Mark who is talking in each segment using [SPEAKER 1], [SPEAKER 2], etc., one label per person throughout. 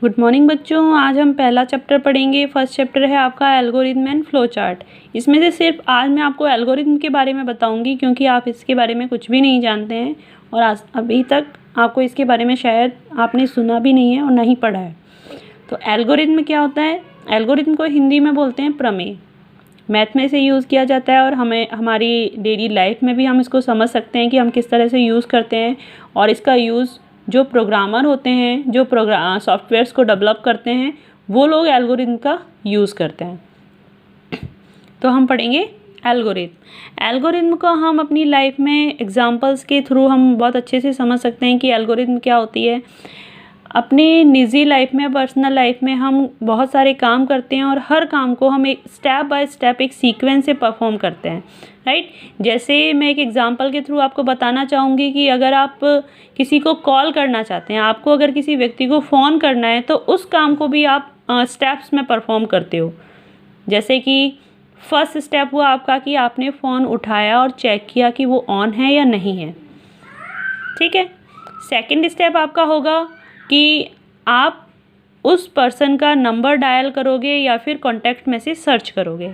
[SPEAKER 1] Good morning बच्चों। आज हम पहला चैप्टर पढ़ेंगे। फर्स्ट चैप्टर है आपका एल्गोरिथम एंड फ्लो चार्ट। इसमें से सिर्फ आज मैं आपको एल्गोरिथम के बारे में बताऊंगी क्योंकि आप इसके बारे में कुछ भी नहीं जानते हैं और आज अभी तक आपको इसके बारे में शायद आपने सुना भी नहीं है और नहीं पढ़ा है। तो एल्गोरिथम क्या होता है? एल्गोरिथम को हिंदी में बोलते हैं प्रमेय। मैथ में से यूज़ किया जाता है और हमें हमारी डेली लाइफ में भी हम इसको समझ सकते हैं कि हम किस तरह से यूज़ करते हैं। और इसका यूज़ जो प्रोग्रामर होते हैं, जो सॉफ्टवेयर्स को डेवलप करते हैं, वो लोग एल्गोरिथम का यूज़ करते हैं। तो हम पढ़ेंगे एल्गोरिथम। एल्गोरिथम को हम अपनी लाइफ में एग्जांपल्स के थ्रू हम बहुत अच्छे से समझ सकते हैं कि एल्गोरिथम क्या होती है। अपनी निजी लाइफ में, पर्सनल लाइफ में हम बहुत सारे काम करते हैं और हर काम को हम एक स्टेप बाय स्टेप एक सीक्वेंस से परफॉर्म करते हैं, राइट। जैसे मैं एक एग्जांपल के थ्रू आपको बताना चाहूँगी कि अगर आप किसी को कॉल करना चाहते हैं, आपको अगर किसी व्यक्ति को फ़ोन करना है तो उस काम को भी आप स्टेप्स में परफॉर्म करते हो। जैसे कि फर्स्ट स्टेप हुआ आपका कि आपने फ़ोन उठाया और चेक किया कि वो ऑन है या नहीं है, ठीक है। सेकंड स्टेप आपका होगा कि आप उस पर्सन का नंबर डायल करोगे या फिर कॉन्टैक्ट में से सर्च करोगे।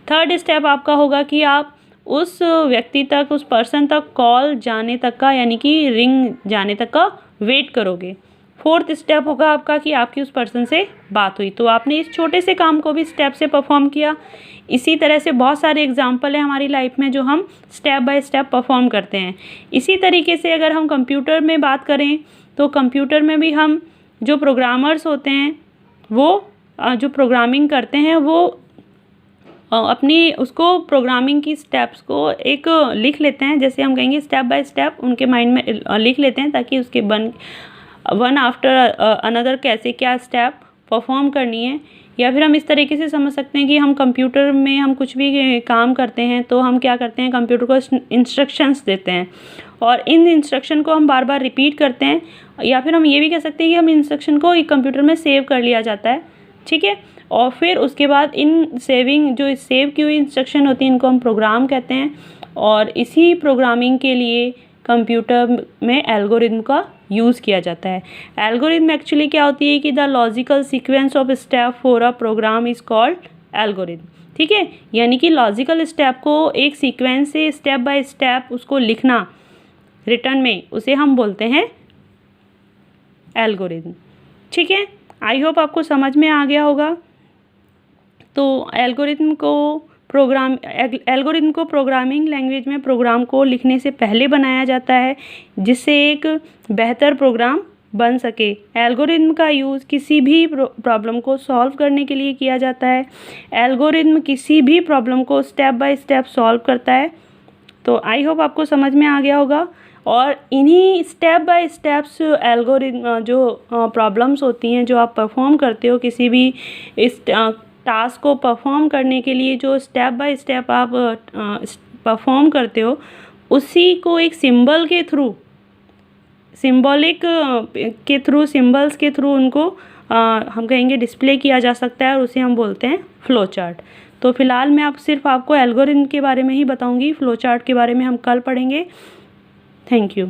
[SPEAKER 1] थर्ड स्टेप आपका होगा कि आप उस व्यक्ति तक, उस पर्सन तक कॉल जाने तक का, यानी कि रिंग जाने तक का वेट करोगे। फोर्थ स्टेप होगा आपका कि आपकी उस पर्सन से बात हुई। तो आपने इस छोटे से काम को भी स्टेप से परफॉर्म किया। इसी तरह से बहुत सारे एग्जाम्पल हैं हमारी लाइफ में जो हम स्टेप बाय स्टेप परफॉर्म करते हैं। इसी तरीके से अगर हम कंप्यूटर में बात करें तो कंप्यूटर में भी हम जो प्रोग्रामर्स होते हैं, वो जो प्रोग्रामिंग करते हैं, वो अपनी उसको प्रोग्रामिंग की स्टेप्स को एक लिख लेते हैं। जैसे हम कहेंगे स्टेप बाय स्टेप उनके माइंड में लिख लेते हैं ताकि उसके वन आफ्टर अनदर कैसे क्या स्टेप परफॉर्म करनी है। या फिर हम इस तरीके से समझ सकते हैं कि हम कंप्यूटर में हम कुछ भी काम करते हैं तो हम क्या करते हैं, कंप्यूटर को इंस्ट्रक्शंस देते हैं और इन इंस्ट्रक्शन को हम बार बार रिपीट करते हैं। या फिर हम ये भी कह सकते हैं कि हम इंस्ट्रक्शन को एक कंप्यूटर में सेव कर लिया जाता है, ठीक है। और फिर उसके बाद इन जो सेव की हुई इंस्ट्रक्शन होती है, इनको हम प्रोग्राम कहते हैं। और इसी प्रोग्रामिंग के लिए कंप्यूटर में एल्गोरिथम का यूज़ किया जाता है। एल्गोरिथम एक्चुअली क्या होती है कि the logical sequence of step for a program is called algorithm, ठीक है। यानी कि लॉजिकल स्टेप को एक सीक्वेंस से स्टेप बाय स्टेप उसको लिखना रिटर्न में, उसे हम बोलते हैं एल्गोरिथम, ठीक है। आई होप आपको समझ में आ गया होगा। तो एल्गोरिथम को प्रोग्रामिंग लैंग्वेज में प्रोग्राम को लिखने से पहले बनाया जाता है जिससे एक बेहतर प्रोग्राम बन सके। एल्गोरिथम का यूज़ किसी भी प्रॉब्लम को सॉल्व करने के लिए किया जाता है। एल्गोरिथम किसी भी प्रॉब्लम को स्टेप बाय स्टेप सॉल्व करता है। तो आई होप आपको समझ में आ गया होगा। और इन्हीं स्टेप बाय स्टेप्स एल्गोरिथम जो प्रॉब्लम्स होती हैं जो आप परफॉर्म करते हो, किसी भी इस टास्क को परफॉर्म करने के लिए जो स्टेप बाय स्टेप आप परफॉर्म करते हो, उसी को एक सिंबल के थ्रू, सिंबल्स के थ्रू उनको हम कहेंगे डिस्प्ले किया जा सकता है और उसे हम बोलते हैं फ्लो चार्ट। तो फिलहाल मैं सिर्फ आपको एल्गोरिथम के बारे में ही बताऊंगी, फ्लो चार्ट के बारे में हम कल पढ़ेंगे। Thank you.